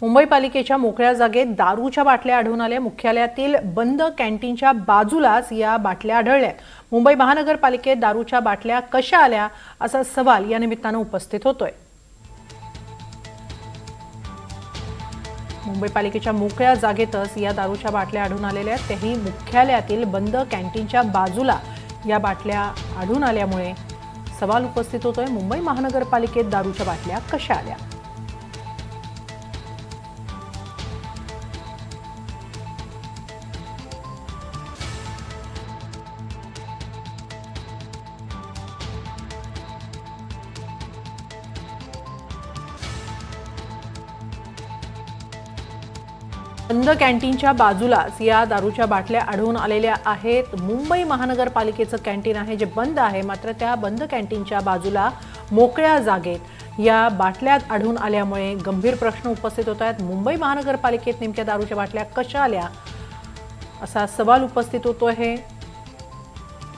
मुंबई पालिकेच्या मोकळ्या जागेत दारूच्या बाटल्या आढळून आल्या। मुख्यालयातील बंद कॅन्टीनच्या बाजूलाच या बाटल्या आढळल्या। मुंबई महानगरपालिकेत दारूच्या बाटल्या कशा आल्या असा सवाल या निमित्ताने उपस्थित होतोय। मुंबई पालिकेच्या मोकळ्या जागेतच या दारूच्या बाटल्या आढळून आलेल्या आहेत। तेही मुख्यालयातील बंद कॅन्टीनच्या बाजूला या बाटल्या आढळून आल्यामुळे सवाल उपस्थित होतोय, मुंबई महानगरपालिकेत दारूच्या बाटल्या कशा आल्या। बंद कॅन्टीनच्या बाजूलाच या दारूच्या बाटल्या आढळून आलेल्या आहेत। मुंबई महानगरपालिकेचं कॅन्टीन आहे जे बंद आहे, मात्र त्या बंद कॅन्टीनच्या बाजूला मोकळ्या जागेत या बाटल्या आढळून आल्यामुळे गंभीर प्रश्न उपस्थित होत आहेत। मुंबई महानगरपालिकेत नेमक्या दारूच्या बाटल्या कशा आल्या असा सवाल उपस्थित होतोय। हे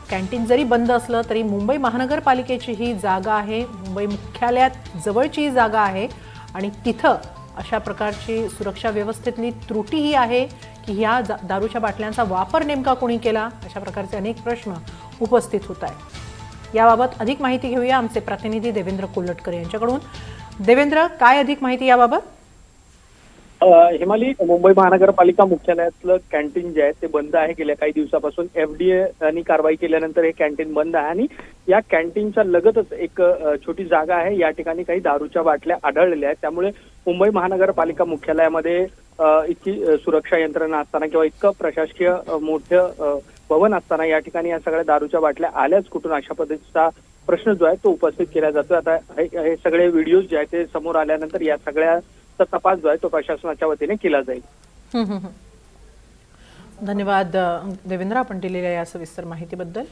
कॅन्टीन जरी बंद असलं तरी मुंबई महानगरपालिकेची ही जागा आहे, मुंबई मुख्यालयात जवळची जागा आहे आणि तिथं अशा प्रकारची सुरक्षा व्यवस्थेतली त्रुटीही आहे की ह्या दारूच्या बाटल्यांचा वापर नेमका कोणी केला, अशा प्रकारचे अनेक प्रश्न उपस्थित होत आहेत। याबाबत अधिक माहिती घेऊया आमचे प्रतिनिधी देवेंद्र कोल्हटकर यांच्याकडून। देवेंद्र, काय अधिक माहिती याबाबत? हिमाली, मुंबई महानगरपालिका मुख्यालयातलं कॅन्टीन जे आहे ते बंद आहे गेल्या काही दिवसापासून। FDA यांनी कारवाई केल्यानंतर हे कॅन्टीन बंद आहे आणि या कॅन्टीनच्या लगतच एक छोटी जागा आहे, या ठिकाणी काही दारूच्या बाटल्या आढळलेल्या आहेत। त्यामुळे मुंबई महानगरपालिका मुख्यालयामध्ये इतकी सुरक्षा यंत्रणा असताना किंवा इतकं प्रशासकीय मोठं भवन असताना या ठिकाणी या सगळ्या दारूच्या बाटल्या आल्याच कुठून, अशा पद्धतीचा प्रश्न जो आहे तो उपस्थित केला जातो। आता हे सगळे व्हिडिओज जे आहेत ते समोर आल्यानंतर या सगळ्या तपास जो आहे तो प्रशासनाच्या वतीने केला जाईल। धन्यवाद देवेंद्र, आपण दिलेल्या या सविस्तर माहितीबद्दल।